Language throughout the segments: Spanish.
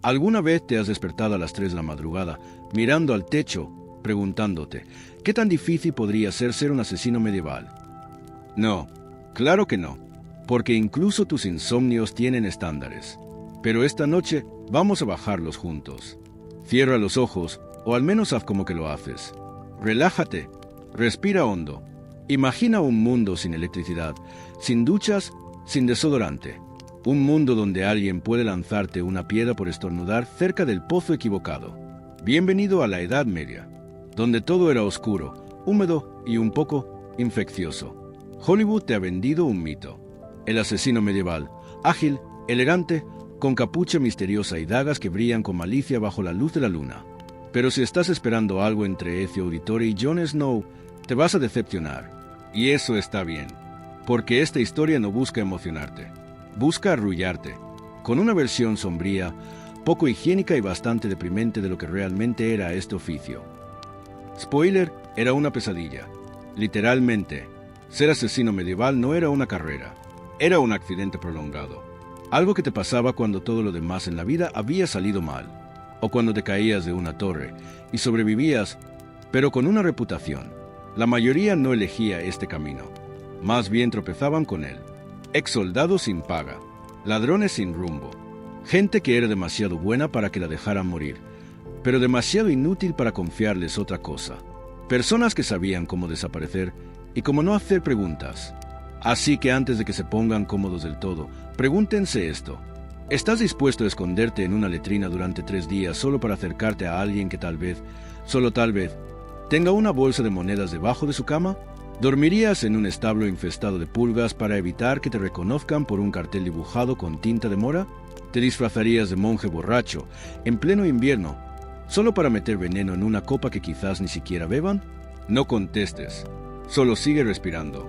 ¿Alguna vez te has despertado a las 3 de la madrugada, mirando al techo, preguntándote, ¿qué tan difícil podría ser un asesino medieval? No, claro que no, porque incluso tus insomnios tienen estándares. Pero esta noche vamos a bajarlos juntos. Cierra los ojos, o al menos haz como que lo haces. Relájate, respira hondo. Imagina un mundo sin electricidad, sin duchas, sin desodorante. Un mundo donde alguien puede lanzarte una piedra por estornudar cerca del pozo equivocado. Bienvenido a la Edad Media, donde todo era oscuro, húmedo y un poco infeccioso. Hollywood te ha vendido un mito. El asesino medieval, ágil, elegante, con capucha misteriosa y dagas que brillan con malicia bajo la luz de la luna. Pero si estás esperando algo entre Ezio Auditore y Jon Snow, te vas a decepcionar. Y eso está bien, porque esta historia no busca emocionarte. Busca arrullarte, con una versión sombría, poco higiénica y bastante deprimente de lo que realmente era este oficio. Spoiler, era una pesadilla. Literalmente, ser asesino medieval no era una carrera, era un accidente prolongado. Algo que te pasaba cuando todo lo demás en la vida había salido mal, o cuando te caías de una torre y sobrevivías, pero con una reputación. La mayoría no elegía este camino, más bien tropezaban con él. Ex soldados sin paga, ladrones sin rumbo, gente que era demasiado buena para que la dejaran morir, pero demasiado inútil para confiarles otra cosa. Personas que sabían cómo desaparecer y cómo no hacer preguntas. Así que antes de que se pongan cómodos del todo, pregúntense esto. ¿Estás dispuesto a esconderte en una letrina durante 3 días solo para acercarte a alguien que tal vez, solo tal vez, tenga una bolsa de monedas debajo de su cama? ¿Dormirías en un establo infestado de pulgas para evitar que te reconozcan por un cartel dibujado con tinta de mora? ¿Te disfrazarías de monje borracho en pleno invierno solo para meter veneno en una copa que quizás ni siquiera beban? No contestes, solo sigue respirando,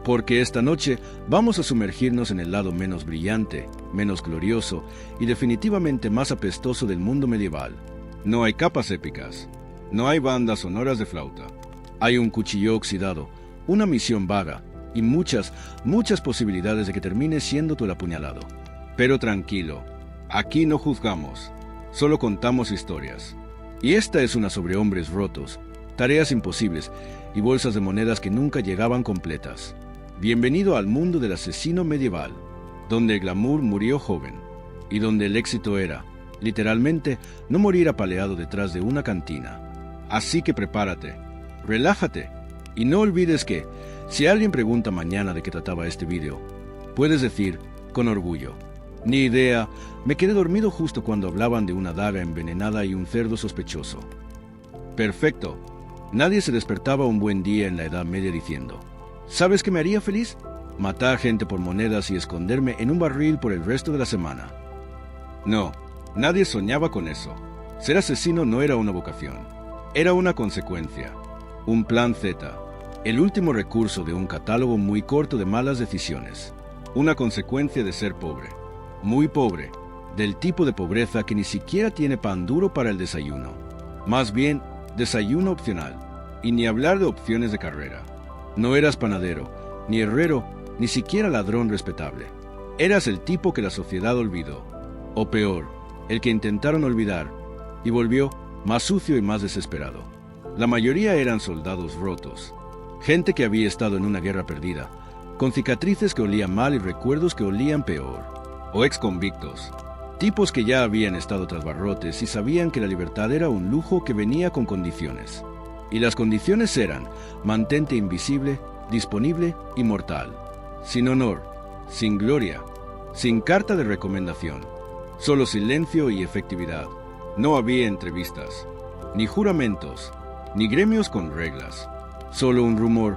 porque esta noche vamos a sumergirnos en el lado menos brillante, menos glorioso y definitivamente más apestoso del mundo medieval. No hay capas épicas, no hay bandas sonoras de flauta, hay un cuchillo oxidado, una misión vaga y muchas posibilidades de que termine siendo tú el apuñalado. Pero tranquilo, aquí no juzgamos, solo contamos historias. Y esta es una sobre hombres rotos, tareas imposibles y bolsas de monedas que nunca llegaban completas. Bienvenido al mundo del asesino medieval, donde el glamour murió joven y donde el éxito era, literalmente, no morir apaleado detrás de una cantina. Así que prepárate, relájate. Y no olvides que, si alguien pregunta mañana de qué trataba este vídeo, puedes decir, con orgullo, ni idea, me quedé dormido justo cuando hablaban de una daga envenenada y un cerdo sospechoso. Perfecto. Nadie se despertaba un buen día en la Edad Media diciendo, ¿sabes qué me haría feliz? Matar gente por monedas y esconderme en un barril por el resto de la semana. No, nadie soñaba con eso. Ser asesino no era una vocación, era una consecuencia. Un plan Z, el último recurso de un catálogo muy corto de malas decisiones. Una consecuencia de ser pobre, muy pobre, del tipo de pobreza que ni siquiera tiene pan duro para el desayuno. Más bien, desayuno opcional, y ni hablar de opciones de carrera. No eras panadero, ni herrero, ni siquiera ladrón respetable. Eras el tipo que la sociedad olvidó, o peor, el que intentaron olvidar, y volvió más sucio y más desesperado. La mayoría eran soldados rotos, gente que había estado en una guerra perdida, con cicatrices que olían mal y recuerdos que olían peor, o ex-convictos, tipos que ya habían estado tras barrotes y sabían que la libertad era un lujo que venía con condiciones. Y las condiciones eran mantente invisible, disponible y mortal, sin honor, sin gloria, sin carta de recomendación, solo silencio y efectividad. No había entrevistas, ni juramentos, ni gremios con reglas, solo un rumor,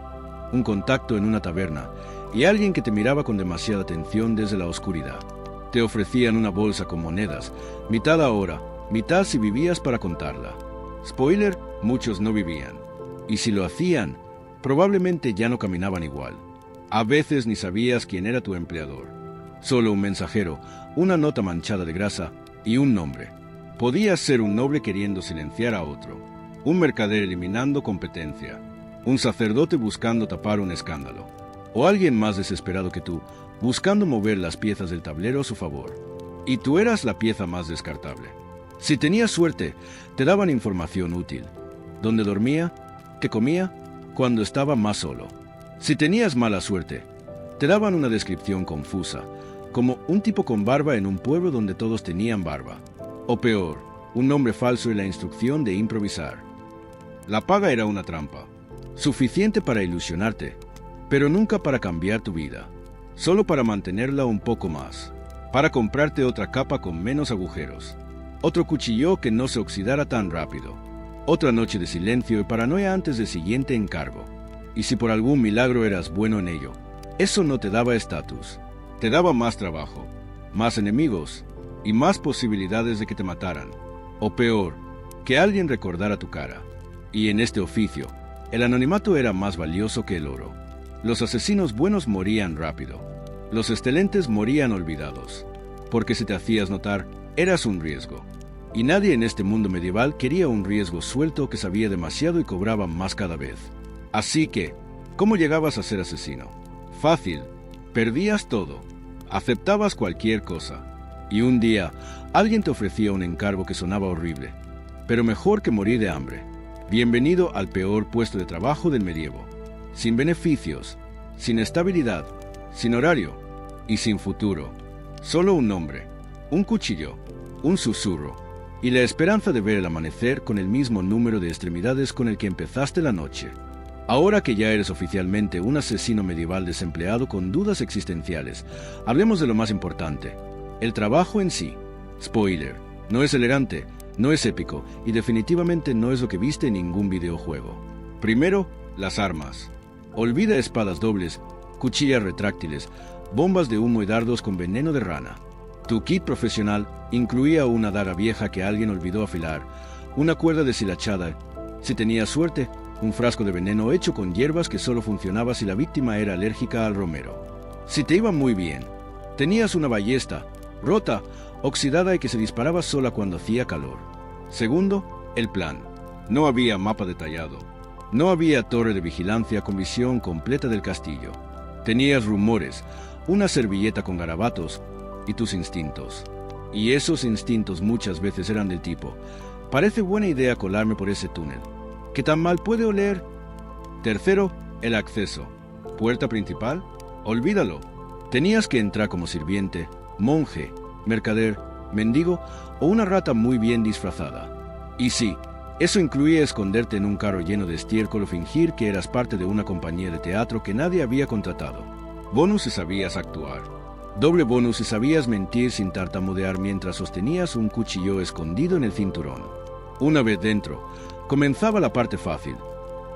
un contacto en una taberna y alguien que te miraba con demasiada atención desde la oscuridad. Te ofrecían una bolsa con monedas, mitad ahora, mitad si vivías para contarla. Spoiler, muchos no vivían, y si lo hacían, probablemente ya no caminaban igual. A veces ni sabías quién era tu empleador, solo un mensajero, una nota manchada de grasa y un nombre. Podías ser un noble queriendo silenciar a otro, un mercader eliminando competencia, un sacerdote buscando tapar un escándalo, o alguien más desesperado que tú, buscando mover las piezas del tablero a su favor. Y tú eras la pieza más descartable. Si tenías suerte, te daban información útil. ¿Dónde dormía? ¿Qué comía? Cuando estaba más solo. Si tenías mala suerte, te daban una descripción confusa, como un tipo con barba en un pueblo donde todos tenían barba. O peor, un nombre falso y la instrucción de improvisar. La paga era una trampa, suficiente para ilusionarte, pero nunca para cambiar tu vida, solo para mantenerla un poco más, para comprarte otra capa con menos agujeros, otro cuchillo que no se oxidara tan rápido, otra noche de silencio y paranoia antes del siguiente encargo. Y si por algún milagro eras bueno en ello, eso no te daba estatus, te daba más trabajo, más enemigos y más posibilidades de que te mataran, o peor, que alguien recordara tu cara. Y en este oficio, el anonimato era más valioso que el oro. Los asesinos buenos morían rápido, los excelentes morían olvidados, porque si te hacías notar, eras un riesgo. Y nadie en este mundo medieval quería un riesgo suelto que sabía demasiado y cobraba más cada vez. Así que, ¿cómo llegabas a ser asesino? Fácil, perdías todo, aceptabas cualquier cosa, y un día alguien te ofrecía un encargo que sonaba horrible, pero mejor que morir de hambre. Bienvenido al peor puesto de trabajo del medievo, sin beneficios, sin estabilidad, sin horario y sin futuro. Solo un nombre, un cuchillo, un susurro y la esperanza de ver el amanecer con el mismo número de extremidades con el que empezaste la noche. Ahora que ya eres oficialmente un asesino medieval desempleado con dudas existenciales, hablemos de lo más importante, el trabajo en sí. Spoiler, no es elegante, no es épico y definitivamente no es lo que viste en ningún videojuego. Primero, las armas. Olvida espadas dobles, cuchillas retráctiles, bombas de humo y dardos con veneno de rana. Tu kit profesional incluía una daga vieja que alguien olvidó afilar, una cuerda deshilachada, si tenías suerte, un frasco de veneno hecho con hierbas que solo funcionaba si la víctima era alérgica al romero. Si te iba muy bien, tenías una ballesta, rota, oxidada y que se disparaba sola cuando hacía calor. Segundo, el plan. No había mapa detallado. No había torre de vigilancia con visión completa del castillo. Tenías rumores, una servilleta con garabatos y tus instintos. Y esos instintos muchas veces eran del tipo: parece buena idea colarme por ese túnel. ¿Qué tan mal puede oler? Tercero, el acceso. ¿Puerta principal? Olvídalo. Tenías que entrar como sirviente, monje, mercader, mendigo o una rata muy bien disfrazada. Y sí, eso incluía esconderte en un carro lleno de estiércol o fingir que eras parte de una compañía de teatro que nadie había contratado. Bonus si sabías actuar. Doble bonus si sabías mentir sin tartamudear mientras sostenías un cuchillo escondido en el cinturón. Una vez dentro, comenzaba la parte fácil.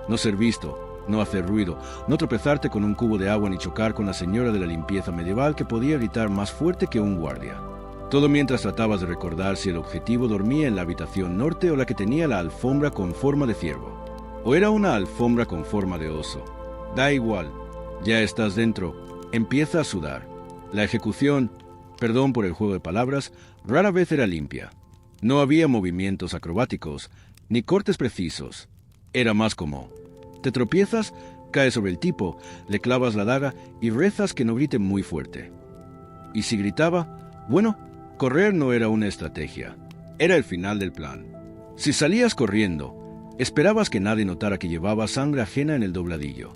No ser visto, no hacer ruido, no tropezarte con un cubo de agua ni chocar con la señora de la limpieza medieval que podía gritar más fuerte que un guardia. Todo mientras tratabas de recordar si el objetivo dormía en la habitación norte o la que tenía la alfombra con forma de ciervo. O era una alfombra con forma de oso. Da igual, ya estás dentro, empieza a sudar. La ejecución, perdón por el juego de palabras, rara vez era limpia. No había movimientos acrobáticos, ni cortes precisos. Era más como: te tropiezas, caes sobre el tipo, le clavas la daga y rezas que no grite muy fuerte. Y si gritaba, bueno, correr no era una estrategia, era el final del plan. Si salías corriendo, esperabas que nadie notara que llevaba sangre ajena en el dobladillo.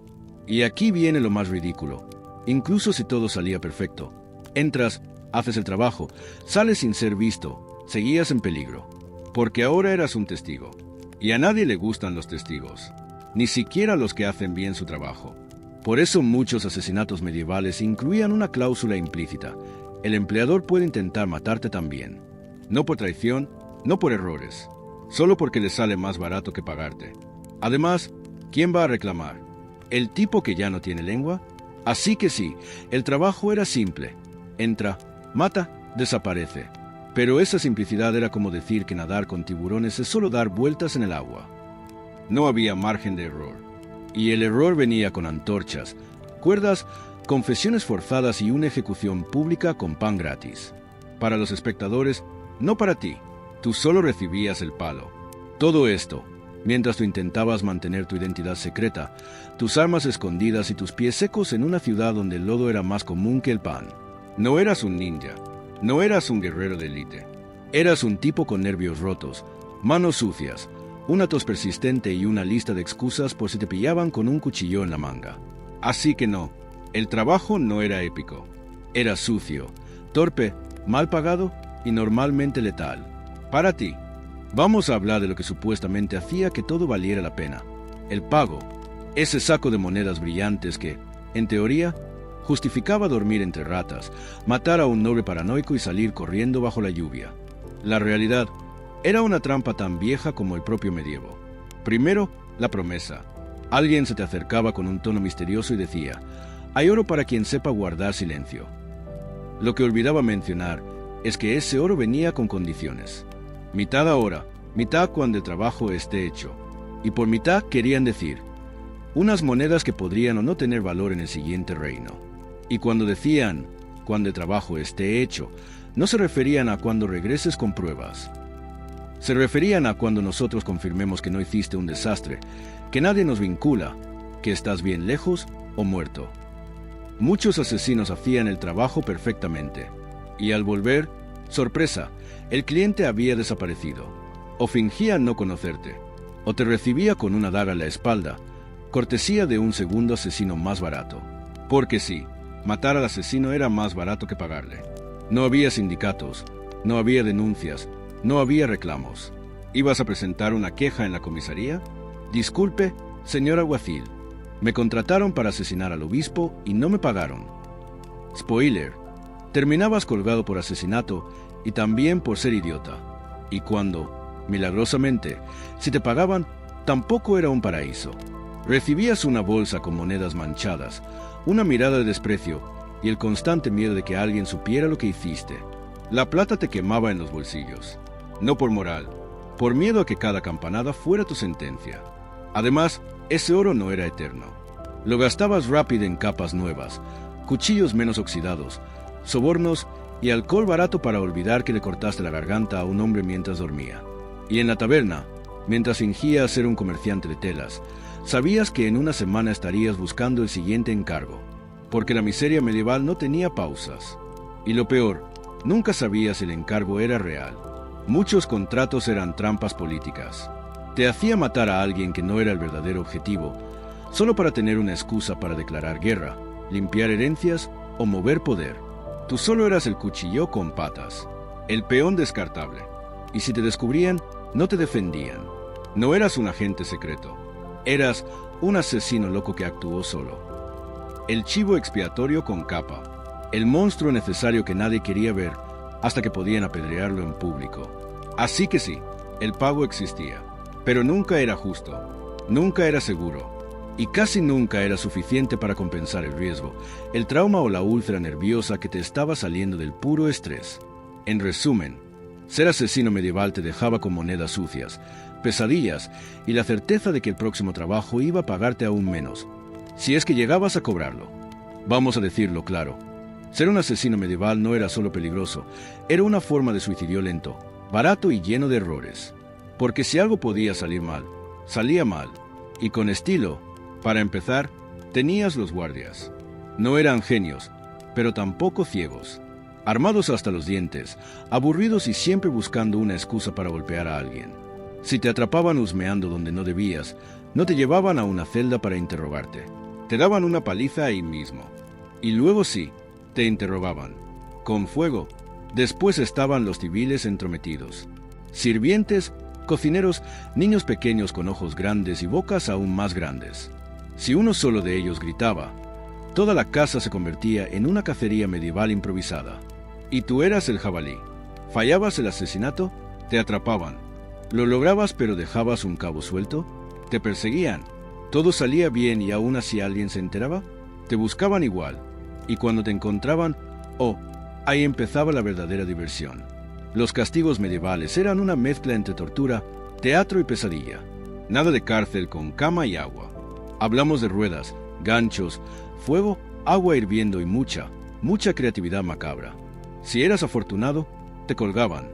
Y aquí viene lo más ridículo. Incluso si todo salía perfecto, entras, haces el trabajo, sales sin ser visto, seguías en peligro, porque ahora eras un testigo. Y a nadie le gustan los testigos, ni siquiera los que hacen bien su trabajo. Por eso muchos asesinatos medievales incluían una cláusula implícita: el empleador puede intentar matarte también. No por traición, no por errores, solo porque le sale más barato que pagarte. Además, ¿quién va a reclamar? ¿El tipo que ya no tiene lengua? Así que sí, el trabajo era simple. Entra, mata, desaparece. Pero esa simplicidad era como decir que nadar con tiburones es solo dar vueltas en el agua. No había margen de error. Y el error venía con antorchas, cuerdas, confesiones forzadas y una ejecución pública con pan gratis. Para los espectadores, no para ti. Tú solo recibías el palo. Todo esto, mientras tú intentabas mantener tu identidad secreta, tus armas escondidas y tus pies secos en una ciudad donde el lodo era más común que el pan. No eras un ninja, No eras un guerrero de élite. Eras un tipo con nervios rotos, manos sucias, una tos persistente y una lista de excusas por si te pillaban con un cuchillo en la manga. Así que no, el trabajo no era épico. Era sucio, torpe, mal pagado y normalmente letal. Para ti, vamos a hablar de lo que supuestamente hacía que todo valiera la pena. El pago, ese saco de monedas brillantes que, en teoría, justificaba dormir entre ratas, matar a un noble paranoico y salir corriendo bajo la lluvia. La realidad era una trampa tan vieja como el propio medievo. Primero, la promesa. Alguien se te acercaba con un tono misterioso y decía: «Hay oro para quien sepa guardar silencio». Lo que olvidaba mencionar es que ese oro venía con condiciones. Mitad ahora, mitad cuando el trabajo esté hecho. Y por mitad querían decir unas monedas que podrían o no tener valor en el siguiente reino. Y cuando decían cuando el trabajo esté hecho, no se referían a cuando regreses con pruebas. Se referían a cuando nosotros confirmemos que no hiciste un desastre, que nadie nos vincula, que estás bien lejos o muerto. Muchos asesinos hacían el trabajo perfectamente, y al volver, sorpresa, el cliente había desaparecido, o fingía no conocerte, o te recibía con una daga en la espalda, cortesía de un segundo asesino más barato. Porque sí, matar al asesino era más barato que pagarle. No había sindicatos, no había denuncias, no había reclamos. ¿Ibas a presentar una queja en la comisaría? Disculpe, señor alguacil, me contrataron para asesinar al obispo y no me pagaron. Spoiler, terminabas colgado por asesinato y también por ser idiota. Y cuando, milagrosamente, si te pagaban, tampoco era un paraíso. Recibías una bolsa con monedas manchadas, una mirada de desprecio y el constante miedo de que alguien supiera lo que hiciste. La plata te quemaba en los bolsillos. No por moral, por miedo a que cada campanada fuera tu sentencia. Además, ese oro no era eterno. Lo gastabas rápido en capas nuevas, cuchillos menos oxidados, sobornos y alcohol barato para olvidar que le cortaste la garganta a un hombre mientras dormía. Y en la taberna, mientras fingías ser un comerciante de telas, sabías que en una semana estarías buscando el siguiente encargo, porque la miseria medieval no tenía pausas. Y lo peor, nunca sabías si el encargo era real. Muchos contratos eran trampas políticas. Te hacía matar a alguien que no era el verdadero objetivo, solo para tener una excusa para declarar guerra, limpiar herencias o mover poder. Tú solo eras el cuchillo con patas, el peón descartable. Y si te descubrían, no te defendían. No eras un agente secreto. Eras un asesino loco que actuó solo. El chivo expiatorio con capa. El monstruo necesario que nadie quería ver hasta que podían apedrearlo en público. Así que sí, el pago existía. Pero nunca era justo, nunca era seguro, y casi nunca era suficiente para compensar el riesgo, el trauma o la úlcera nerviosa que te estaba saliendo del puro estrés. En resumen, ser asesino medieval te dejaba con monedas sucias, pesadillas y la certeza de que el próximo trabajo iba a pagarte aún menos, si es que llegabas a cobrarlo. Vamos a decirlo claro, ser un asesino medieval no era solo peligroso, era una forma de suicidio lento, barato y lleno de errores. Porque si algo podía salir mal, salía mal. Y con estilo, para empezar, tenías los guardias. No eran genios, pero tampoco ciegos. Armados hasta los dientes, aburridos y siempre buscando una excusa para golpear a alguien. Si te atrapaban husmeando donde no debías, no te llevaban a una celda para interrogarte. Te daban una paliza ahí mismo. Y luego sí, te interrogaban. Con fuego. Después estaban los civiles entrometidos. Sirvientes, cocineros, niños pequeños con ojos grandes y bocas aún más grandes. Si uno solo de ellos gritaba, toda la casa se convertía en una cacería medieval improvisada. Y tú eras el jabalí. Fallabas el asesinato, te atrapaban. Lo lograbas pero dejabas un cabo suelto, te perseguían. Todo salía bien y aún así alguien se enteraba, te buscaban igual. Y cuando te encontraban, ahí empezaba la verdadera diversión. Los castigos medievales eran una mezcla entre tortura, teatro y pesadilla. Nada de cárcel con cama y agua. Hablamos de ruedas, ganchos, fuego, agua hirviendo y mucha creatividad macabra. Si eras afortunado, te colgaban.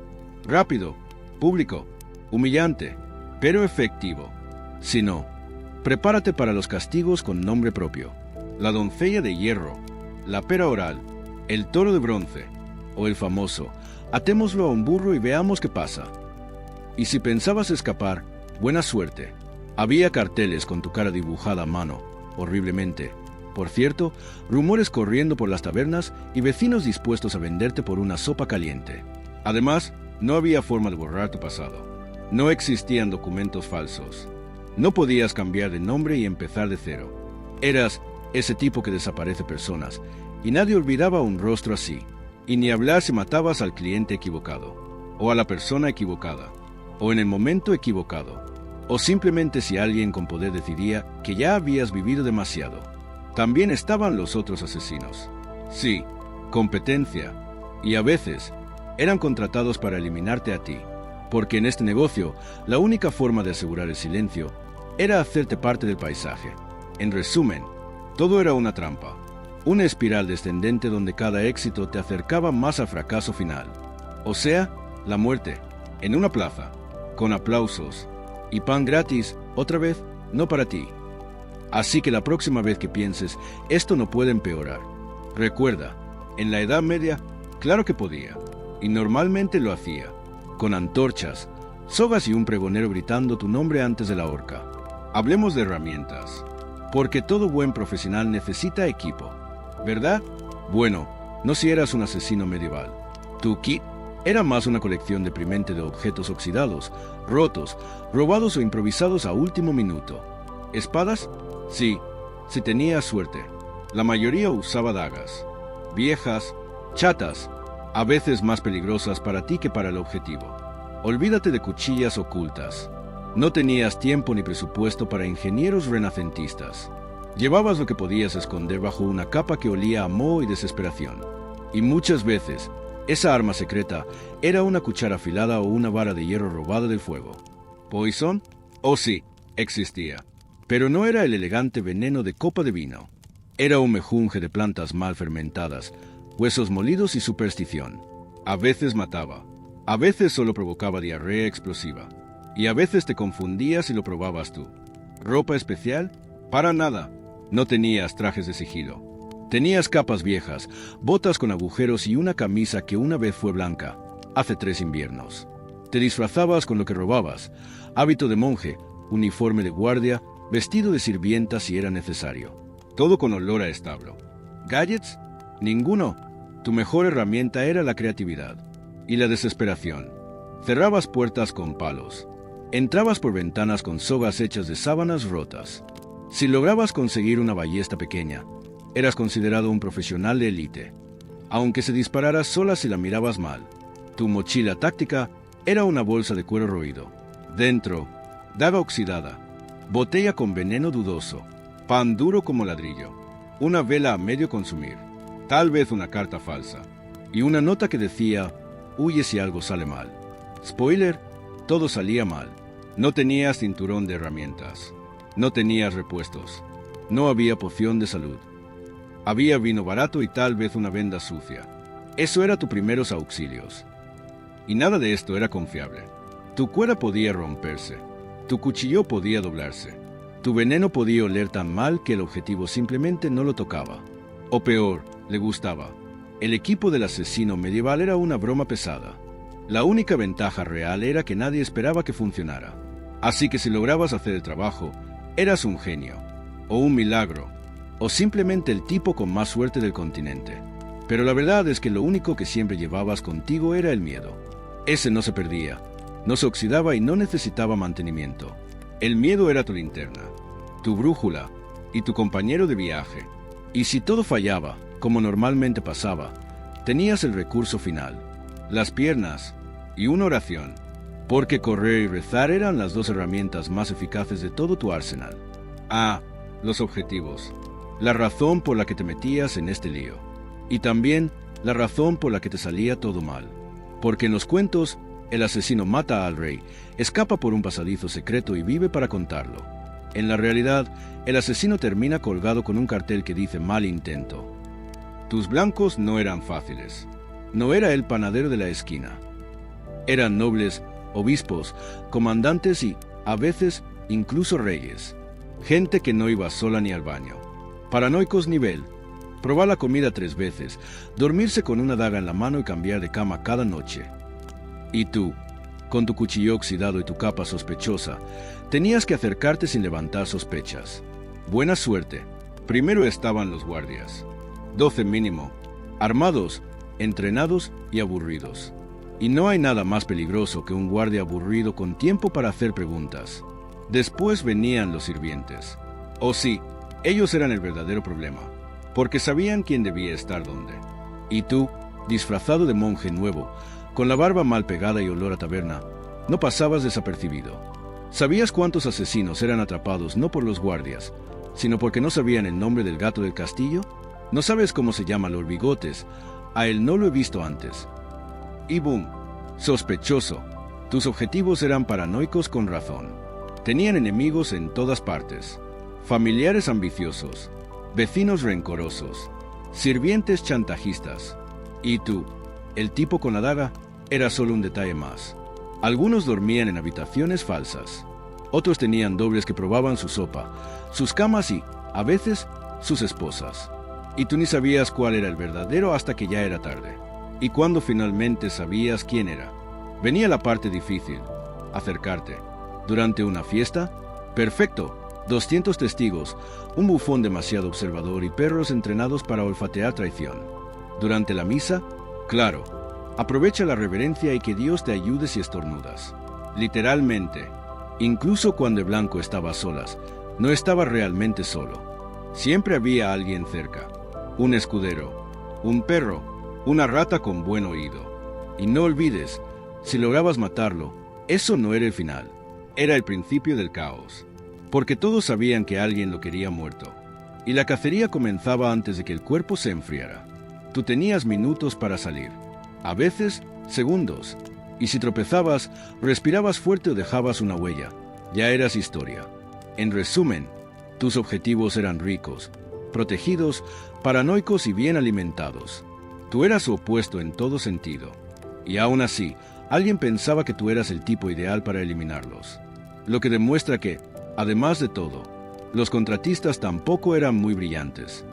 Rápido, público, humillante, pero efectivo. Si no, prepárate para los castigos con nombre propio. La doncella de hierro, la pera oral, el toro de bronce, o el famoso, atémoslo a un burro y veamos qué pasa. Y si pensabas escapar, buena suerte. Había carteles con tu cara dibujada a mano, horriblemente. Por cierto, rumores corriendo por las tabernas y vecinos dispuestos a venderte por una sopa caliente. Además, no había forma de borrar tu pasado. No existían documentos falsos. No podías cambiar de nombre y empezar de cero. Eras ese tipo que desaparece personas, y nadie olvidaba un rostro así. Y ni hablar si matabas al cliente equivocado, o a la persona equivocada, o en el momento equivocado, o simplemente si alguien con poder decidía que ya habías vivido demasiado. También estaban los otros asesinos. Sí, competencia, y a veces eran contratados para eliminarte a ti, porque en este negocio la única forma de asegurar el silencio era hacerte parte del paisaje. En resumen, todo era una trampa, una espiral descendente donde cada éxito te acercaba más al fracaso final. O sea, la muerte, en una plaza, con aplausos y pan gratis, otra vez, no para ti. Así que la próxima vez que pienses, esto no puede empeorar. Recuerda, en la Edad Media, claro que podía, y normalmente lo hacía, con antorchas, sogas y un pregonero gritando tu nombre antes de la horca. Hablemos de herramientas, porque todo buen profesional necesita equipo, ¿verdad? Bueno, no si eras un asesino medieval. Tu kit era más una colección deprimente de objetos oxidados, rotos, robados o improvisados a último minuto. ¿Espadas? Sí, si tenías suerte. La mayoría usaba dagas, viejas, chatas, a veces más peligrosas para ti que para el objetivo. Olvídate de cuchillas ocultas. No tenías tiempo ni presupuesto para ingenieros renacentistas. Llevabas lo que podías esconder bajo una capa que olía a moho y desesperación. Y muchas veces, esa arma secreta era una cuchara afilada o una vara de hierro robada del fuego. ¿Poison? Oh sí, existía. Pero no era el elegante veneno de copa de vino. Era un mejunje de plantas mal fermentadas, huesos molidos y superstición. A veces mataba, a veces solo provocaba diarrea explosiva, y a veces te confundías si lo probabas tú. ¿Ropa especial? Para nada. No tenías trajes de sigilo. Tenías capas viejas, botas con agujeros y una camisa que una vez fue blanca, hace 3 inviernos. Te disfrazabas con lo que robabas, hábito de monje, uniforme de guardia, vestido de sirvienta si era necesario. Todo con olor a establo. ¿Gadgets? Ninguno. Tu mejor herramienta era la creatividad y la desesperación. Cerrabas puertas con palos. Entrabas por ventanas con sogas hechas de sábanas rotas. Si lograbas conseguir una ballesta pequeña, eras considerado un profesional de élite, aunque se disparara sola si la mirabas mal. Tu mochila táctica era una bolsa de cuero roído. Dentro, daga oxidada, botella con veneno dudoso, pan duro como ladrillo, una vela a medio consumir, tal vez una carta falsa, y una nota que decía, huye si algo sale mal. Spoiler, todo salía mal. No tenías cinturón de herramientas. No tenías repuestos. No había poción de salud. Había vino barato y tal vez una venda sucia. Eso era tus primeros auxilios. Y nada de esto era confiable. Tu cuerda podía romperse. Tu cuchillo podía doblarse. Tu veneno podía oler tan mal que el objetivo simplemente no lo tocaba. O peor, le gustaba. El equipo del asesino medieval era una broma pesada. La única ventaja real era que nadie esperaba que funcionara. Así que si lograbas hacer el trabajo, eras un genio, o un milagro, o simplemente el tipo con más suerte del continente. Pero la verdad es que lo único que siempre llevabas contigo era el miedo. Ese no se perdía, no se oxidaba y no necesitaba mantenimiento. El miedo era tu linterna, tu brújula y tu compañero de viaje. Y si todo fallaba, como normalmente pasaba, tenías el recurso final, las piernas y una oración, porque correr y rezar eran las 2 herramientas más eficaces de todo tu arsenal. Ah, los objetivos, la razón por la que te metías en este lío, y también la razón por la que te salía todo mal, porque en los cuentos, el asesino mata al rey, escapa por un pasadizo secreto y vive para contarlo. En la realidad, el asesino termina colgado con un cartel que dice mal intento. Tus blancos no eran fáciles. No era el panadero de la esquina. Eran nobles, obispos, comandantes y, a veces, incluso reyes. Gente que no iba sola ni al baño. Paranoicos nivel, probar la comida 3 veces, dormirse con una daga en la mano y cambiar de cama cada noche. Y tú, con tu cuchillo oxidado y tu capa sospechosa, tenías que acercarte sin levantar sospechas. Buena suerte. Primero estaban los guardias. 12 mínimo, armados, entrenados y aburridos. Y no hay nada más peligroso que un guardia aburrido con tiempo para hacer preguntas. Después venían los sirvientes. Oh sí, ellos eran el verdadero problema, porque sabían quién debía estar dónde. Y tú, disfrazado de monje nuevo, con la barba mal pegada y olor a taberna, no pasabas desapercibido. ¿Sabías cuántos asesinos eran atrapados no por los guardias, sino porque no sabían el nombre del gato del castillo? ¿No sabes cómo se llama Lord Bigotes? A él no lo he visto antes. Y boom, sospechoso. Tus objetivos eran paranoicos con razón. Tenían enemigos en todas partes. Familiares ambiciosos, vecinos rencorosos, sirvientes chantajistas. Y tú, el tipo con la daga, era solo un detalle más. Algunos dormían en habitaciones falsas. Otros tenían dobles que probaban su sopa, sus camas y, a veces, sus esposas. Y tú ni sabías cuál era el verdadero hasta que ya era tarde. Y cuando finalmente sabías quién era, venía la parte difícil: acercarte. ¿Durante una fiesta? Perfecto. 200 testigos, un bufón demasiado observador y perros entrenados para olfatear traición. ¿Durante la misa? Claro. Aprovecha la reverencia y que Dios te ayude si estornudas. Literalmente. Incluso cuando el blanco estaba a solas, no estaba realmente solo. Siempre había alguien cerca. Un escudero, un perro, una rata con buen oído. Y no olvides, si lograbas matarlo, eso no era el final. Era el principio del caos. Porque todos sabían que alguien lo quería muerto. Y la cacería comenzaba antes de que el cuerpo se enfriara. Tú tenías minutos para salir. A veces, segundos. Y si tropezabas, respirabas fuerte o dejabas una huella. Ya eras historia. En resumen, tus objetivos eran ricos, protegidos, paranoicos y bien alimentados. Tú eras su opuesto en todo sentido. Y aún así, alguien pensaba que tú eras el tipo ideal para eliminarlos. Lo que demuestra que, además de todo, los contratistas tampoco eran muy brillantes.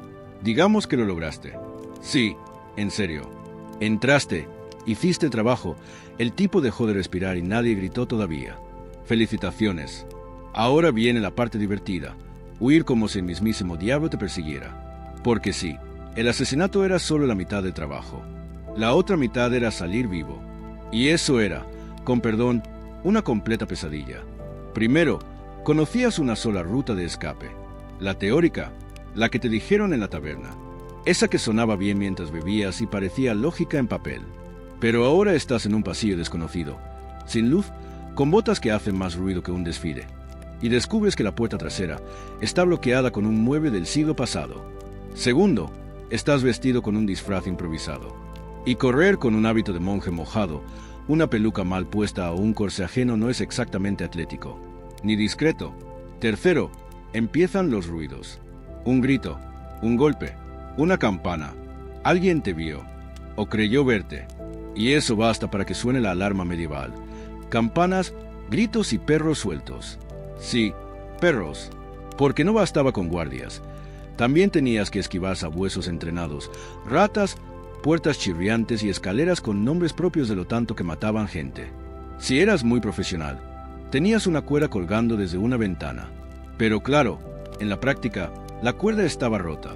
Digamos que lo lograste. Sí, en serio. Entraste, hiciste trabajo, el tipo dejó de respirar y nadie gritó todavía. Felicitaciones. Ahora viene la parte divertida, huir como si el mismísimo diablo te persiguiera. Porque sí, el asesinato era solo la mitad del trabajo. La otra mitad era salir vivo. Y eso era, con perdón, una completa pesadilla. Primero, conocías una sola ruta de escape. La teórica, la que te dijeron en la taberna. Esa que sonaba bien mientras bebías y parecía lógica en papel. Pero ahora estás en un pasillo desconocido, sin luz, con botas que hacen más ruido que un desfile. Y descubres que la puerta trasera está bloqueada con un mueble del siglo pasado. Segundo, estás vestido con un disfraz improvisado. Y correr con un hábito de monje mojado, una peluca mal puesta o un corsé ajeno no es exactamente atlético, ni discreto. Tercero, empiezan los ruidos. Un grito, un golpe, una campana. Alguien te vio, o creyó verte. Y eso basta para que suene la alarma medieval. Campanas, gritos y perros sueltos. Sí, perros, porque no bastaba con guardias. También tenías que esquivar sabuesos entrenados, ratas, puertas chirriantes y escaleras con nombres propios de lo tanto que mataban gente. Si eras muy profesional, tenías una cuerda colgando desde una ventana. Pero claro, en la práctica, la cuerda estaba rota.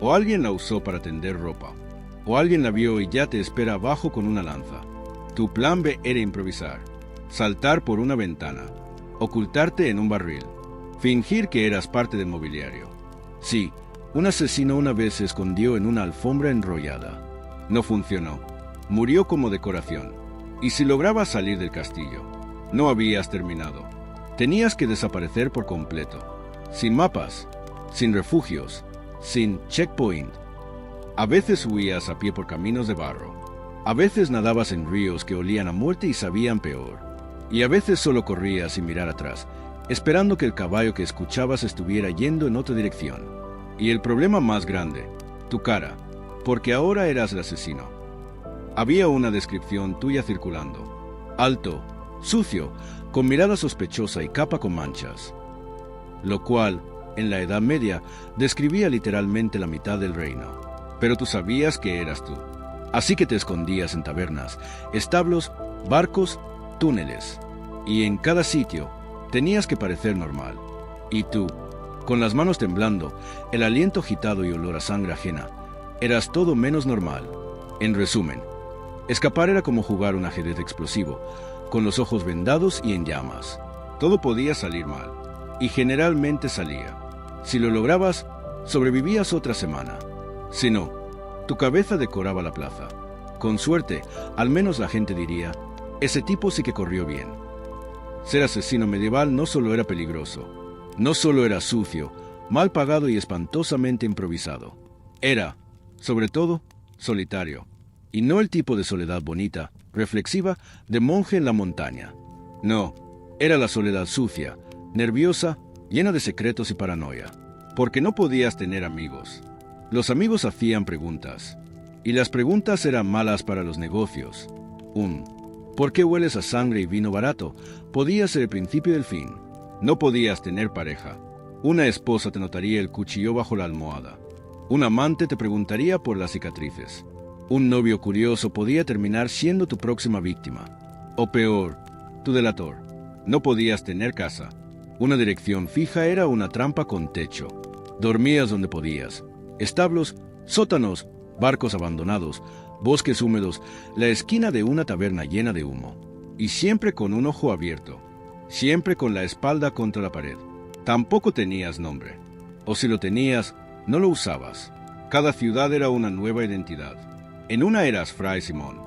O alguien la usó para tender ropa. O alguien la vio y ya te espera abajo con una lanza. Tu plan B era improvisar, saltar por una ventana, ocultarte en un barril, fingir que eras parte del mobiliario. Sí, un asesino una vez se escondió en una alfombra enrollada. No funcionó. Murió como decoración. Y si lograbas salir del castillo, no habías terminado. Tenías que desaparecer por completo. Sin mapas, sin refugios, sin checkpoint. A veces huías a pie por caminos de barro. A veces nadabas en ríos que olían a muerte y sabían peor. Y a veces solo corrías sin mirar atrás, esperando que el caballo que escuchabas estuviera yendo en otra dirección. Y el problema más grande, tu cara, porque ahora eras el asesino. Había una descripción tuya circulando. Alto, sucio, con mirada sospechosa y capa con manchas. Lo cual, en la Edad Media, describía literalmente la mitad del reino. pero tú sabías que eras tú. Así que te escondías en tabernas, establos, barcos, túneles, y en cada sitio tenías que parecer normal. Y tú, con las manos temblando, el aliento agitado y olor a sangre ajena, eras todo menos normal. En resumen, escapar era como jugar un ajedrez explosivo, con los ojos vendados y en llamas. Todo podía salir mal, y generalmente salía. Si lo lograbas, sobrevivías otra semana. Si no, tu cabeza decoraba la plaza. Con suerte, al menos la gente diría, ese tipo sí que corrió bien. Ser asesino medieval no solo era peligroso, no solo era sucio, mal pagado y espantosamente improvisado. Era, sobre todo, solitario. Y no el tipo de soledad bonita, reflexiva, de monje en la montaña. No, era la soledad sucia, nerviosa, llena de secretos y paranoia. Porque no podías tener amigos. Los amigos hacían preguntas. Y las preguntas eran malas para los negocios. ¿Por qué hueles a sangre y vino barato? Podía ser el principio del fin. No podías tener pareja. Una esposa te notaría el cuchillo bajo la almohada. Un amante te preguntaría por las cicatrices. Un novio curioso podía terminar siendo tu próxima víctima. O peor, tu delator. No podías tener casa. Una dirección fija era una trampa con techo. Dormías donde podías. Establos, sótanos, barcos abandonados, bosques húmedos, la esquina de una taberna llena de humo. Y siempre con un ojo abierto. Siempre con la espalda contra la pared. Tampoco tenías nombre. O si lo tenías, no lo usabas. Cada ciudad era una nueva identidad. En una eras Fray Simón.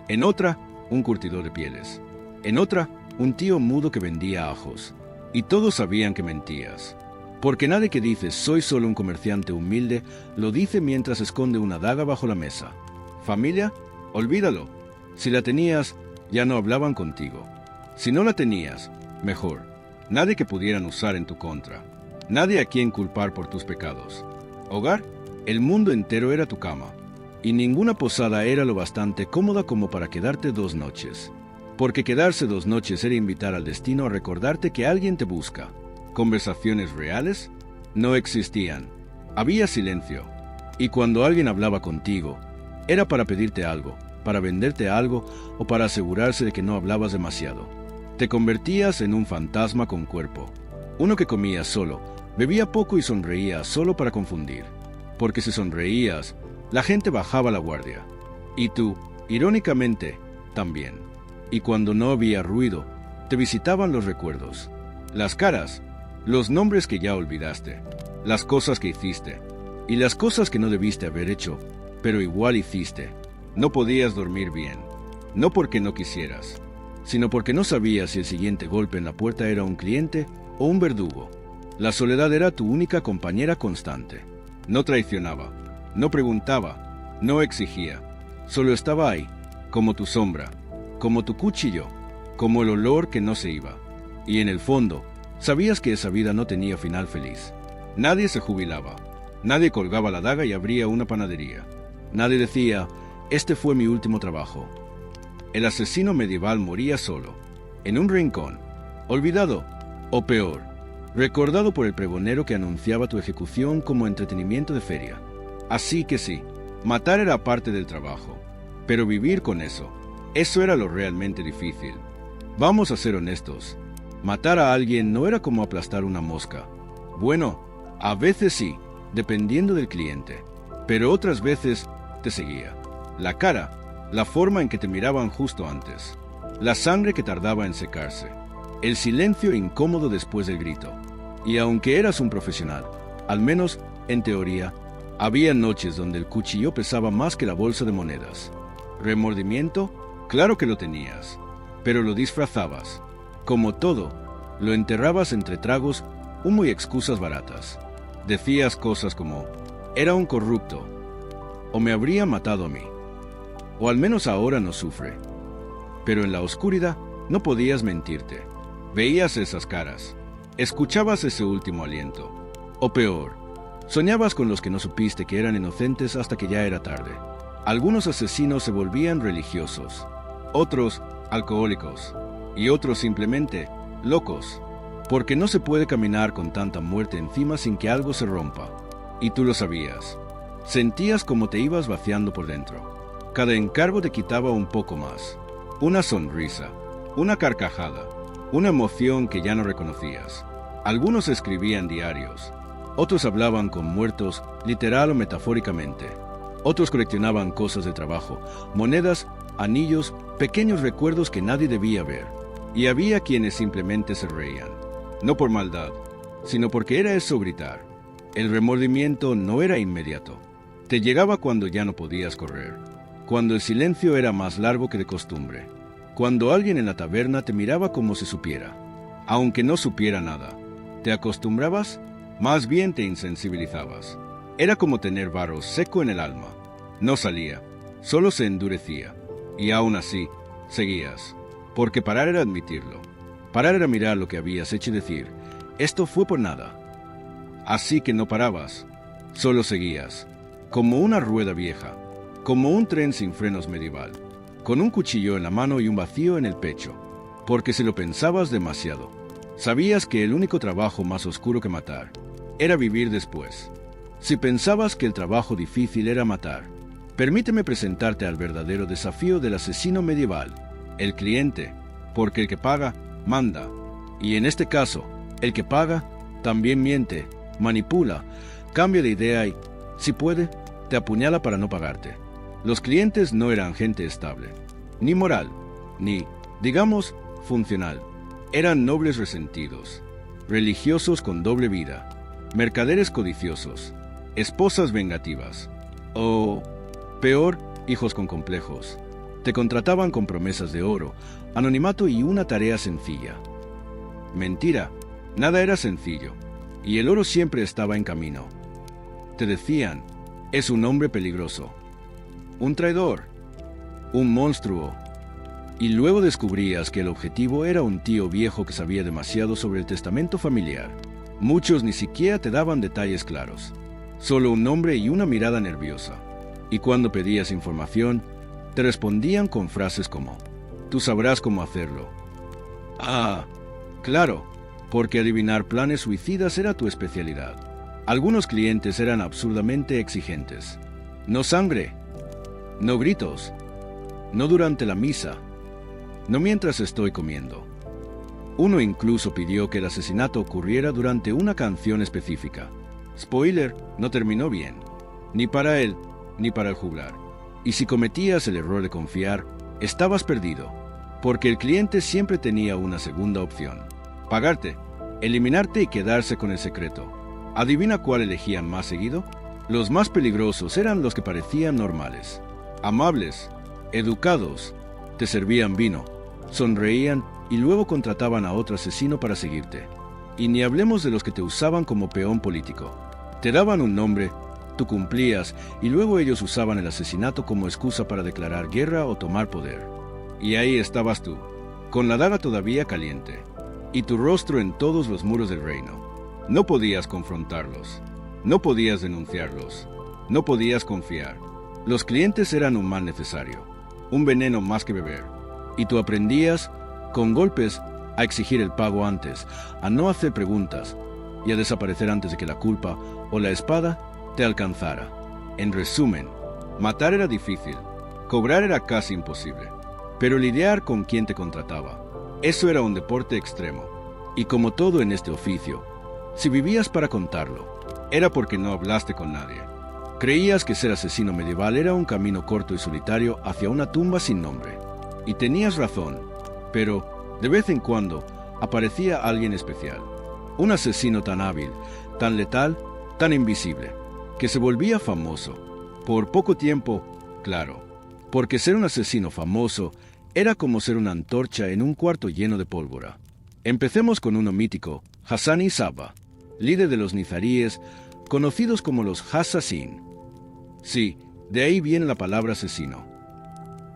En otra, un curtidor de pieles. En otra, un tío mudo que vendía ajos. Y todos sabían que mentías. Porque nadie que dice soy solo un comerciante humilde, lo dice mientras esconde una daga bajo la mesa. ¿Familia? Olvídalo. Si la tenías, ya no hablaban contigo. Si no la tenías, mejor. Nadie que pudieran usar en tu contra. Nadie a quien culpar por tus pecados. ¿Hogar? El mundo entero era tu cama. Y ninguna posada era lo bastante cómoda como para quedarte 2 noches. Porque quedarse 2 noches era invitar al destino a recordarte que alguien te busca. ¿Conversaciones reales? No existían. Había silencio. Y cuando alguien hablaba contigo, era para pedirte algo, para venderte algo o para asegurarse de que no hablabas demasiado. Te convertías en un fantasma con cuerpo. Uno que comía solo, bebía poco y sonreía solo para confundir. Porque si sonreías, la gente bajaba la guardia. Y tú, irónicamente, también. Y cuando no había ruido, te visitaban los recuerdos. Las caras, los nombres que ya olvidaste, las cosas que hiciste, y las cosas que no debiste haber hecho, pero igual hiciste. No podías dormir bien, no porque no quisieras, sino porque no sabías si el siguiente golpe en la puerta era un cliente o un verdugo. La soledad era tu única compañera constante. No traicionaba, no preguntaba, no exigía. Solo estaba ahí, como tu sombra, como tu cuchillo, como el olor que no se iba. Y en el fondo, sabías que esa vida no tenía final feliz. Nadie se jubilaba. Nadie colgaba la daga y abría una panadería. Nadie decía, este fue mi último trabajo. El asesino medieval moría solo, en un rincón, olvidado, o peor, recordado por el pregonero que anunciaba tu ejecución como entretenimiento de feria. Así que sí, matar era parte del trabajo, pero vivir con eso era lo realmente difícil. Vamos a ser honestos, matar a alguien no era como aplastar una mosca. Bueno, a veces sí, dependiendo del cliente, pero otras veces te seguía. La cara, la forma en que te miraban justo antes, la sangre que tardaba en secarse, el silencio incómodo después del grito. Y aunque eras un profesional, al menos en teoría, había noches donde el cuchillo pesaba más que la bolsa de monedas. ¿Remordimiento? Claro que lo tenías, pero lo disfrazabas. Como todo, lo enterrabas entre tragos, humo y excusas baratas. Decías cosas como, era un corrupto, o me habría matado a mí, o al menos ahora no sufre. Pero en la oscuridad no podías mentirte. Veías esas caras, escuchabas ese último aliento, o peor, soñabas con los que no supiste que eran inocentes hasta que ya era tarde. Algunos asesinos se volvían religiosos, otros alcohólicos, y otros simplemente locos, porque no se puede caminar con tanta muerte encima sin que algo se rompa. Y tú lo sabías. Sentías como te ibas vaciando por dentro. Cada encargo te quitaba un poco más. Una sonrisa, una carcajada, una emoción que ya no reconocías. Algunos escribían diarios, otros hablaban con muertos, literal o metafóricamente. Otros coleccionaban cosas de trabajo, monedas, anillos, pequeños recuerdos que nadie debía ver. Y había quienes simplemente se reían. No por maldad, sino porque era eso gritar. El remordimiento no era inmediato. Te llegaba cuando ya no podías correr, cuando el silencio era más largo que de costumbre, cuando alguien en la taberna te miraba como si supiera, aunque no supiera nada. ¿Te acostumbrabas? Más bien te insensibilizabas. Era como tener barro seco en el alma. No salía, solo se endurecía. Y aún así, seguías. Porque parar era admitirlo. Parar era mirar lo que habías hecho y decir, esto fue por nada. Así que no parabas, solo seguías. Como una rueda vieja, como un tren sin frenos medieval, con un cuchillo en la mano y un vacío en el pecho, porque si lo pensabas demasiado, sabías que el único trabajo más oscuro que matar era vivir después. Si pensabas que el trabajo difícil era matar, permíteme presentarte al verdadero desafío del asesino medieval, el cliente, porque el que paga, manda, y en este caso, el que paga también miente, manipula, cambia de idea y, si puede, te apuñala para no pagarte. Los clientes no eran gente estable, ni moral, ni, digamos, funcional. Eran nobles resentidos, religiosos con doble vida, mercaderes codiciosos, esposas vengativas, o, peor, hijos con complejos. Te contrataban con promesas de oro, anonimato y una tarea sencilla. Mentira, nada era sencillo, y el oro siempre estaba en camino. Te decían, es un hombre peligroso, un traidor, un monstruo, y luego descubrías que el objetivo era un tío viejo que sabía demasiado sobre el testamento familiar. Muchos ni siquiera te daban detalles claros, solo un nombre y una mirada nerviosa, y cuando pedías información, te respondían con frases como, tú sabrás cómo hacerlo. Ah, claro, porque adivinar planes suicidas era tu especialidad. Algunos clientes eran absurdamente exigentes. No sangre, no gritos, no durante la misa, no mientras estoy comiendo. Uno incluso pidió que el asesinato ocurriera durante una canción específica. Spoiler, no terminó bien, ni para él, ni para el juglar. Y si cometías el error de confiar, estabas perdido, porque el cliente siempre tenía una segunda opción: pagarte, eliminarte y quedarse con el secreto. ¿Adivina cuál elegían más seguido? Los más peligrosos eran los que parecían normales, amables, educados, te servían vino, sonreían y luego contrataban a otro asesino para seguirte. Y ni hablemos de los que te usaban como peón político. Te daban un nombre, tú cumplías y luego ellos usaban el asesinato como excusa para declarar guerra o tomar poder. Y ahí estabas tú, con la daga todavía caliente, y tu rostro en todos los muros del reino. No podías confrontarlos, no podías denunciarlos, no podías confiar. Los clientes eran un mal necesario, un veneno más que beber, y tú aprendías, con golpes, a exigir el pago antes, a no hacer preguntas, y a desaparecer antes de que la culpa o la espada te alcanzara. En resumen, matar era difícil, cobrar era casi imposible, pero lidiar con quien te contrataba, eso era un deporte extremo. Y como todo en este oficio, si vivías para contarlo, era porque no hablaste con nadie. Creías que ser asesino medieval era un camino corto y solitario hacia una tumba sin nombre. Y tenías razón, pero, de vez en cuando, aparecía alguien especial. Un asesino tan hábil, tan letal, tan invisible, que se volvía famoso. Por poco tiempo, claro, porque ser un asesino famoso era como ser una antorcha en un cuarto lleno de pólvora. Empecemos con uno mítico, Hassani Sabba, líder de los nizaríes, conocidos como los Hassassin. Sí, de ahí viene la palabra asesino.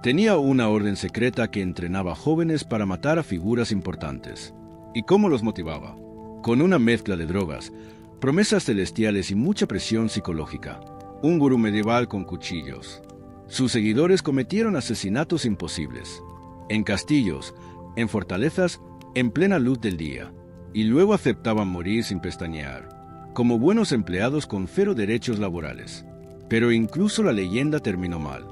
Tenía una orden secreta que entrenaba jóvenes para matar a figuras importantes. ¿Y cómo los motivaba? Con una mezcla de drogas, promesas celestiales y mucha presión psicológica. Un gurú medieval con cuchillos. Sus seguidores cometieron asesinatos imposibles. En castillos, en fortalezas, en plena luz del día. Y luego aceptaban morir sin pestañear, como buenos empleados con cero derechos laborales. Pero incluso la leyenda terminó mal.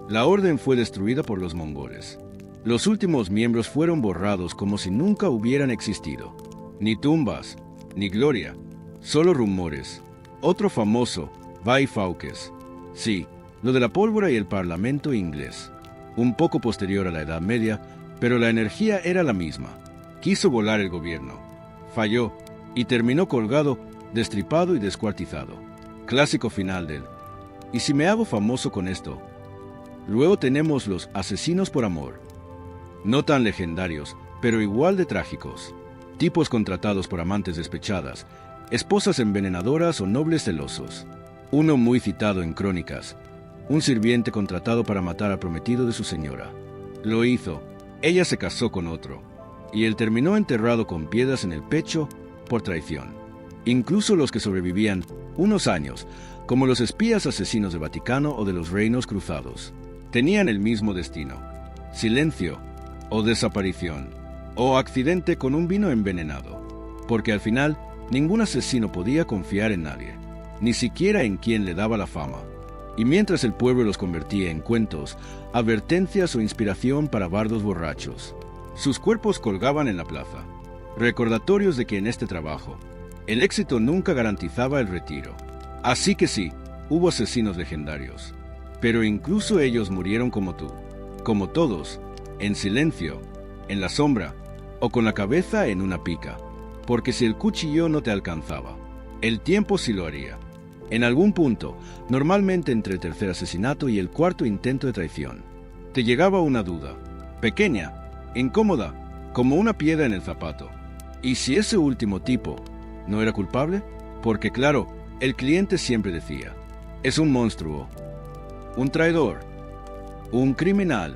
La orden fue destruida por los mongoles. Los últimos miembros fueron borrados como si nunca hubieran existido. Ni tumbas, ni gloria, solo rumores. Otro famoso, Bifauques. Sí, lo de la pólvora y el parlamento inglés. Un poco posterior a la Edad Media, pero la energía era la misma. Quiso volar el gobierno. Falló y terminó colgado, destripado y descuartizado. Clásico final del "¿Y si me hago famoso con esto?". Luego tenemos los asesinos por amor. No tan legendarios, pero igual de trágicos. Tipos contratados por amantes despechadas, esposas envenenadoras o nobles celosos. Uno muy citado en crónicas, un sirviente contratado para matar al prometido de su señora. Lo hizo, ella se casó con otro, y él terminó enterrado con piedras en el pecho por traición. Incluso los que sobrevivían unos años, como los espías asesinos de Vaticano o de los reinos cruzados, tenían el mismo destino: silencio, o desaparición, o accidente con un vino envenenado, porque al final ningún asesino podía confiar en nadie, ni siquiera en quien le daba la fama. Y mientras el pueblo los convertía en cuentos, advertencias o inspiración para bardos borrachos, sus cuerpos colgaban en la plaza, recordatorios de que en este trabajo, el éxito nunca garantizaba el retiro. Así que sí, hubo asesinos legendarios, pero incluso ellos murieron como tú, como todos, en silencio, en la sombra, o con la cabeza en una pica, porque si el cuchillo no te alcanzaba, el tiempo sí lo haría. En algún punto, normalmente entre el tercer asesinato y el cuarto intento de traición, te llegaba una duda, pequeña, incómoda, como una piedra en el zapato. ¿Y si ese último tipo no era culpable? Porque claro, el cliente siempre decía, es un monstruo, un traidor, un criminal.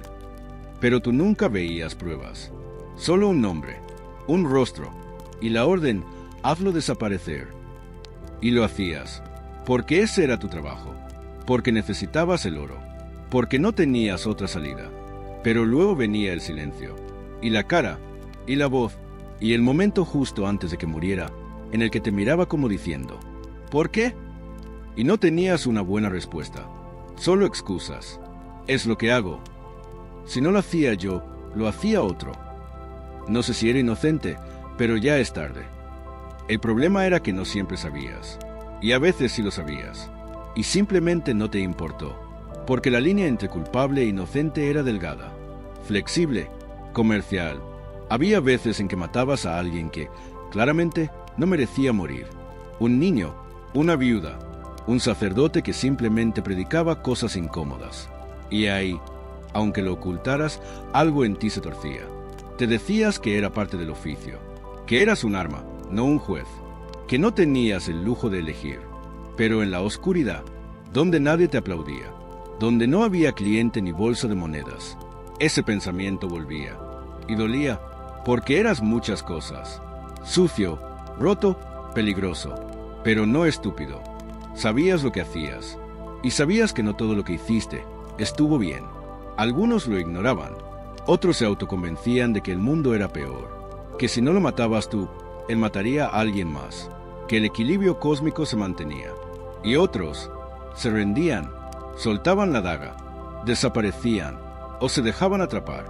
Pero tú nunca veías pruebas, solo un nombre, un rostro, y la orden, hazlo desaparecer. Y lo hacías, porque ese era tu trabajo, porque necesitabas el oro, porque no tenías otra salida. Pero luego venía el silencio, y la cara, y la voz, y el momento justo antes de que muriera, en el que te miraba como diciendo, ¿por qué? Y no tenías una buena respuesta, solo excusas. Es lo que hago. Si no lo hacía yo, lo hacía otro. No sé si era inocente, pero ya es tarde. El problema era que no siempre sabías, y a veces sí lo sabías, y simplemente no te importó, porque la línea entre culpable e inocente era delgada, flexible, comercial. Había veces en que matabas a alguien que, claramente, no merecía morir. Un niño, una viuda, un sacerdote que simplemente predicaba cosas incómodas. Y ahí, aunque lo ocultaras, algo en ti se torcía. Te decías que era parte del oficio, que eras un arma, no un juez, que no tenías el lujo de elegir. Pero en la oscuridad, donde nadie te aplaudía, donde no había cliente ni bolsa de monedas, ese pensamiento volvía, y dolía, porque eras muchas cosas. Sucio, roto, peligroso, pero no estúpido. Sabías lo que hacías, y sabías que no todo lo que hiciste estuvo bien. Algunos lo ignoraban, otros se autoconvencían de que el mundo era peor, que si no lo matabas tú, él mataría a alguien más, que el equilibrio cósmico se mantenía. Y otros se rendían, soltaban la daga, desaparecían o se dejaban atrapar,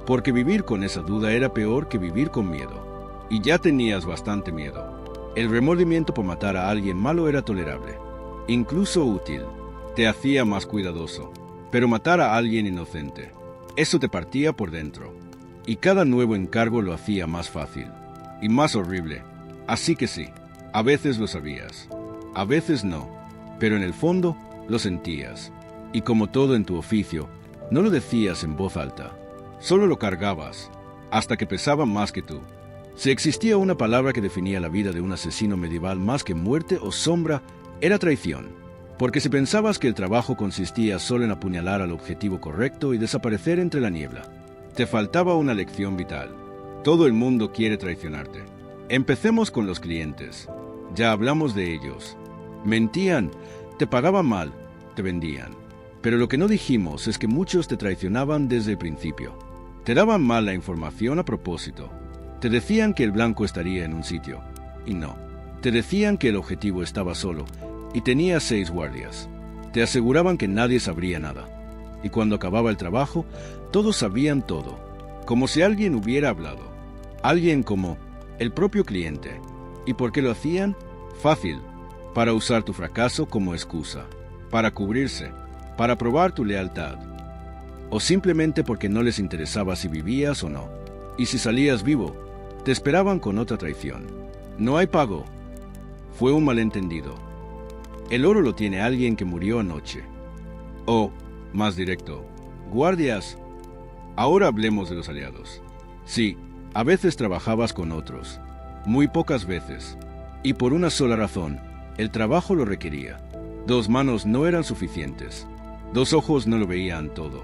porque vivir con esa duda era peor que vivir con miedo. Y ya tenías bastante miedo. El remordimiento por matar a alguien malo era tolerable, incluso útil, te hacía más cuidadoso. Pero matar a alguien inocente, eso te partía por dentro. Y cada nuevo encargo lo hacía más fácil y más horrible. Así que sí, a veces lo sabías, a veces no, pero en el fondo lo sentías. Y como todo en tu oficio, no lo decías en voz alta, solo lo cargabas, hasta que pesaba más que tú. Si existía una palabra que definía la vida de un asesino medieval más que muerte o sombra, era traición. Porque si pensabas que el trabajo consistía solo en apuñalar al objetivo correcto y desaparecer entre la niebla, te faltaba una lección vital. Todo el mundo quiere traicionarte. Empecemos con los clientes. Ya hablamos de ellos. Mentían, te pagaban mal, te vendían. Pero lo que no dijimos es que muchos te traicionaban desde el principio. Te daban mal la información a propósito. Te decían que el blanco estaría en un sitio, y no. Te decían que el objetivo estaba solo, y tenía 6 guardias. Te aseguraban que nadie sabría nada. Y cuando acababa el trabajo, todos sabían todo, como si alguien hubiera hablado. Alguien como el propio cliente. ¿Y por qué lo hacían? Fácil, para usar tu fracaso como excusa, para cubrirse, para probar tu lealtad. O simplemente porque no les interesaba si vivías o no. Y si salías vivo, te esperaban con otra traición. No hay pago. Fue un malentendido. El oro lo tiene alguien que murió anoche. O, más directo, guardias. Ahora hablemos de los aliados. Sí, a veces trabajabas con otros. Muy pocas veces. Y por una sola razón, el trabajo lo requería. 2 manos no eran suficientes. 2 ojos no lo veían todo.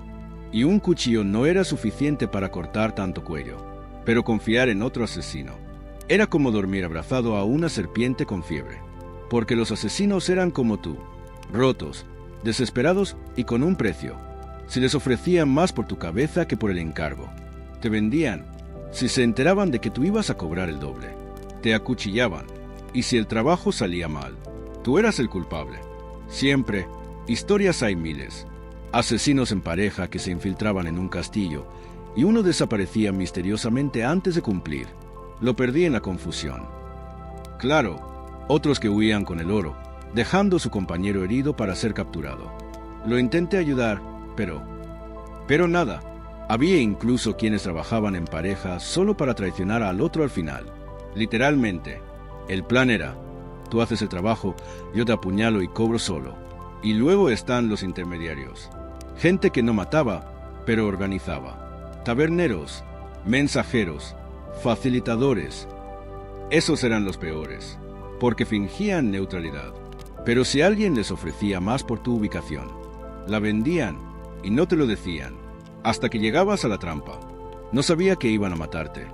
Y un cuchillo no era suficiente para cortar tanto cuello. Pero confiar en otro asesino era como dormir abrazado a una serpiente con fiebre. Porque los asesinos eran como tú, rotos, desesperados y con un precio. Si les ofrecían más por tu cabeza que por el encargo. Te vendían, si se enteraban de que tú ibas a cobrar el doble. Te acuchillaban, y si el trabajo salía mal, tú eras el culpable. Siempre, historias hay miles. Asesinos en pareja que se infiltraban en un castillo, y uno desaparecía misteriosamente antes de cumplir. Lo perdí en la confusión. Claro, otros que huían con el oro, dejando a su compañero herido para ser capturado. Lo intenté ayudar, pero nada. Había incluso quienes trabajaban en pareja solo para traicionar al otro al final. Literalmente, el plan era, tú haces el trabajo, yo te apuñalo y cobro solo. Y luego están los intermediarios. Gente que no mataba, pero organizaba. Taberneros, mensajeros, facilitadores. Esos eran los peores, porque fingían neutralidad. Pero si alguien les ofrecía más por tu ubicación, la vendían y no te lo decían, hasta que llegabas a la trampa. No sabía que iban a matarte.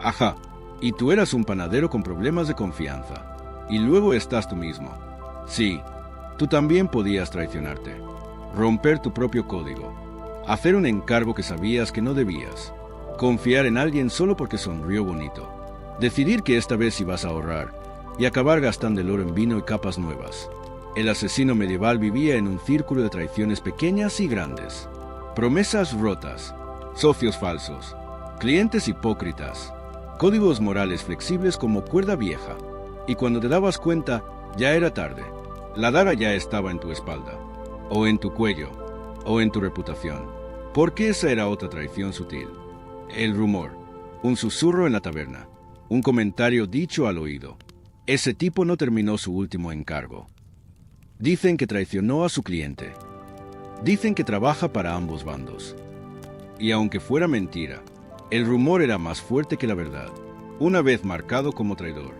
Ajá, y tú eras un panadero con problemas de confianza. Y luego estás tú mismo. Sí, tú también podías traicionarte, romper tu propio código, hacer un encargo que sabías que no debías, confiar en alguien solo porque sonrió bonito, decidir que esta vez ibas a ahorrar y acabar gastando el oro en vino y capas nuevas. El asesino medieval vivía en un círculo de traiciones pequeñas y grandes, promesas rotas, socios falsos, clientes hipócritas, códigos morales flexibles como cuerda vieja, y cuando te dabas cuenta, ya era tarde. La daga ya estaba en tu espalda, o en tu cuello, o en tu reputación, porque esa era otra traición sutil. El rumor, un susurro en la taberna, un comentario dicho al oído. Ese tipo no terminó su último encargo. Dicen que traicionó a su cliente. Dicen que trabaja para ambos bandos. Y aunque fuera mentira, el rumor era más fuerte que la verdad. Una vez marcado como traidor,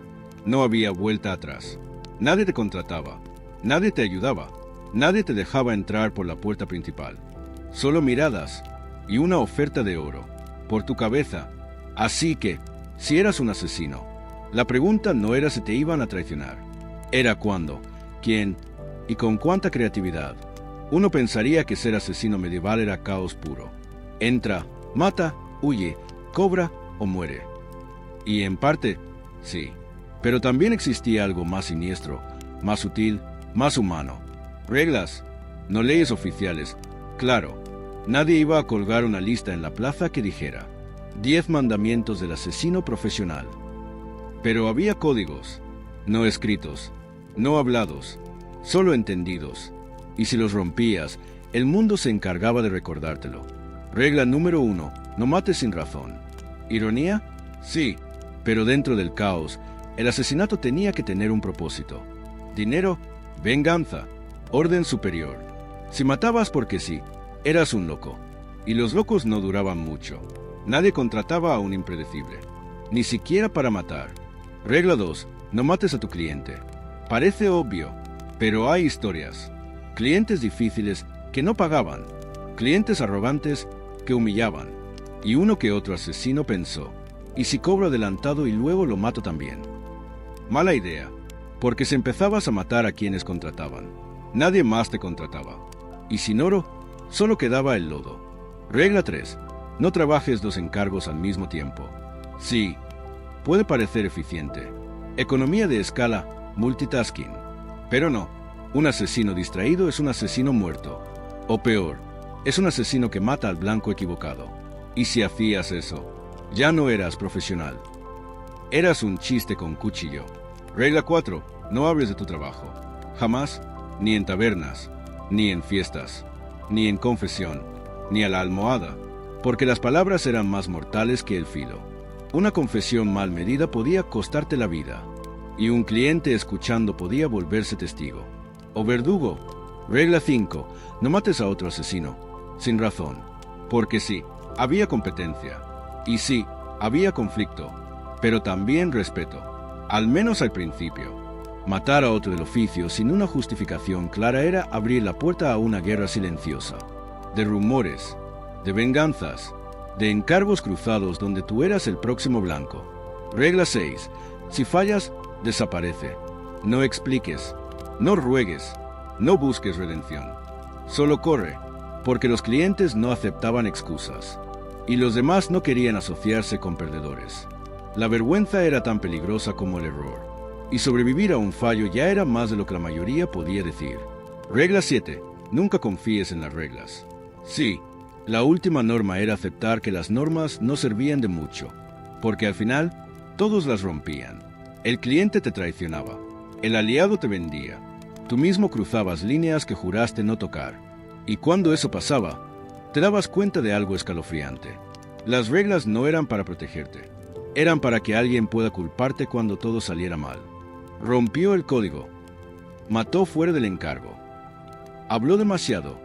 no había vuelta atrás. Nadie te contrataba, nadie te ayudaba, nadie te dejaba entrar por la puerta principal. Solo miradas y una oferta de oro por tu cabeza. Así que, si eras un asesino, la pregunta no era si te iban a traicionar. Era cuándo, quién y con cuánta creatividad. Uno pensaría que ser asesino medieval era caos puro. Entra, mata, huye, cobra o muere. Y en parte, sí. Pero también existía algo más siniestro, más sutil, más humano. Reglas, no leyes oficiales. Claro, nadie iba a colgar una lista en la plaza que dijera 10 mandamientos del asesino profesional. Pero había códigos, no escritos, no hablados, solo entendidos. Y si los rompías, el mundo se encargaba de recordártelo. Regla número 1, no mates sin razón. ¿Ironía? Sí, pero dentro del caos, el asesinato tenía que tener un propósito. Dinero, venganza, orden superior. Si matabas porque sí, eras un loco. Y los locos no duraban mucho. Nadie contrataba a un impredecible, ni siquiera para matar. Regla 2, no mates a tu cliente. Parece obvio, pero hay historias. Clientes difíciles que no pagaban, clientes arrogantes que humillaban, y uno que otro asesino pensó, ¿y si cobro adelantado y luego lo mato también? Mala idea, porque si empezabas a matar a quienes contrataban, nadie más te contrataba, y sin oro, solo quedaba el lodo. Regla 3, no trabajes 2 encargos al mismo tiempo. Sí, puede parecer eficiente, economía de escala, multitasking, pero no. Un asesino distraído es un asesino muerto. O peor, es un asesino que mata al blanco equivocado. Y si hacías eso, ya no eras profesional. Eras un chiste con cuchillo. Regla 4. No hables de tu trabajo. Jamás, ni en tabernas, ni en fiestas, ni en confesión, ni a la almohada, porque las palabras eran más mortales que el filo. Una confesión mal medida podía costarte la vida, y un cliente escuchando podía volverse testigo. O verdugo. Regla 5. No mates a otro asesino, sin razón, porque sí, había competencia, y sí, había conflicto, pero también respeto, al menos al principio. Matar a otro del oficio sin una justificación clara era abrir la puerta a una guerra silenciosa, de rumores, de venganzas, de encargos cruzados donde tú eras el próximo blanco. Regla 6. Si fallas, desaparece. No expliques, no ruegues, no busques redención. Solo corre, porque los clientes no aceptaban excusas, y los demás no querían asociarse con perdedores. La vergüenza era tan peligrosa como el error, y sobrevivir a un fallo ya era más de lo que la mayoría podía decir. Regla 7. Nunca confíes en las reglas. Sí, la última norma era aceptar que las normas no servían de mucho, porque al final todos las rompían. El cliente te traicionaba, el aliado te vendía, tú mismo cruzabas líneas que juraste no tocar. Y cuando eso pasaba, te dabas cuenta de algo escalofriante. Las reglas no eran para protegerte, eran para que alguien pueda culparte cuando todo saliera mal. Rompió el código, mató fuera del encargo, habló demasiado,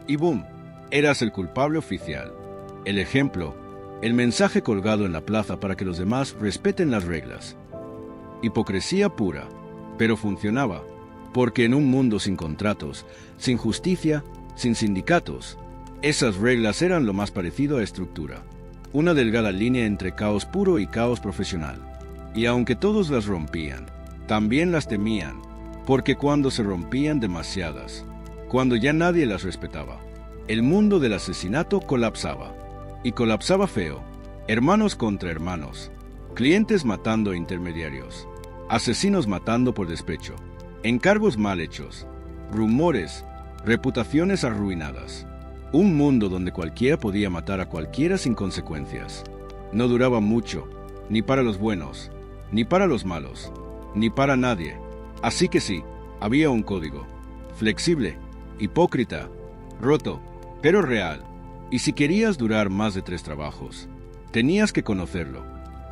y ¡boom! Eras el culpable oficial. El ejemplo, el mensaje colgado en la plaza para que los demás respeten las reglas. Hipocresía pura, pero funcionaba, porque en un mundo sin contratos, sin justicia, sin sindicatos, esas reglas eran lo más parecido a estructura, una delgada línea entre caos puro y caos profesional. Y aunque todos las rompían, también las temían, porque cuando se rompían demasiadas, cuando ya nadie las respetaba, el mundo del asesinato colapsaba, y colapsaba feo, hermanos contra hermanos, clientes matando a intermediarios, asesinos matando por despecho, encargos mal hechos, rumores, reputaciones arruinadas. Un mundo donde cualquiera podía matar a cualquiera sin consecuencias. No duraba mucho, ni para los buenos, ni para los malos, ni para nadie. Así que sí, había un código. Flexible, hipócrita, roto, pero real. Y si querías durar más de 3 trabajos, tenías que conocerlo,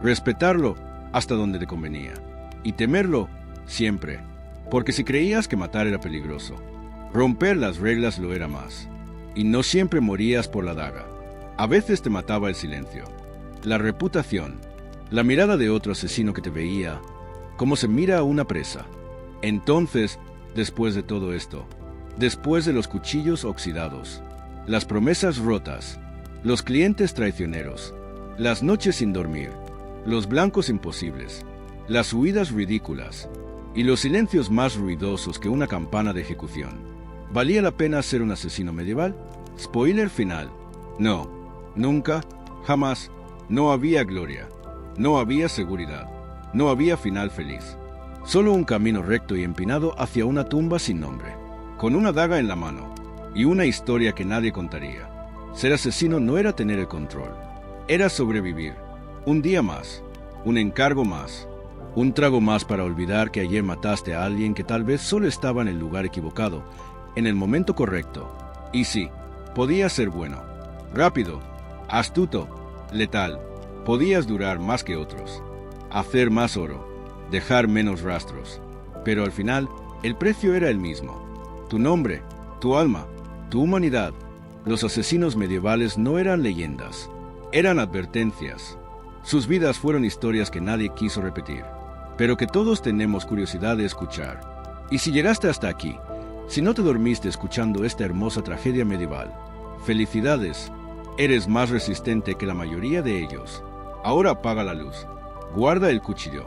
respetarlo hasta donde te convenía, y temerlo siempre. Porque si creías que matar era peligroso, romper las reglas lo era más. Y no siempre morías por la daga. A veces te mataba el silencio, la reputación, la mirada de otro asesino que te veía, como se mira a una presa. Entonces, después de todo esto, después de los cuchillos oxidados, las promesas rotas, los clientes traicioneros, las noches sin dormir, los blancos imposibles, las huidas ridículas y los silencios más ruidosos que una campana de ejecución, ¿valía la pena ser un asesino medieval? Spoiler final. No, nunca, jamás, no había gloria, no había seguridad, no había final feliz. Solo un camino recto y empinado hacia una tumba sin nombre, con una daga en la mano y una historia que nadie contaría. Ser asesino no era tener el control, era sobrevivir. Un día más, un encargo más, un trago más para olvidar que ayer mataste a alguien que tal vez solo estaba en el lugar equivocado, en el momento correcto. Y sí, podías ser bueno, rápido, astuto, letal. Podías durar más que otros, hacer más oro, dejar menos rastros. Pero al final, el precio era el mismo. Tu nombre, tu alma, tu humanidad. Los asesinos medievales no eran leyendas, eran advertencias. Sus vidas fueron historias que nadie quiso repetir, pero que todos tenemos curiosidad de escuchar. Y si llegaste hasta aquí, si no te dormiste escuchando esta hermosa tragedia medieval, felicidades, eres más resistente que la mayoría de ellos. Ahora apaga la luz, guarda el cuchillo,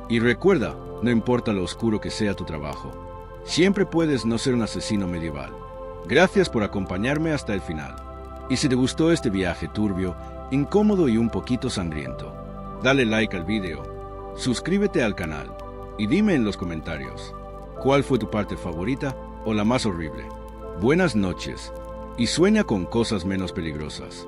y recuerda, no importa lo oscuro que sea tu trabajo, siempre puedes no ser un asesino medieval. Gracias por acompañarme hasta el final. Y si te gustó este viaje turbio, incómodo y un poquito sangriento, dale like al video, suscríbete al canal, y dime en los comentarios, cuál fue tu parte favorita o la más horrible. Buenas noches y sueña con cosas menos peligrosas.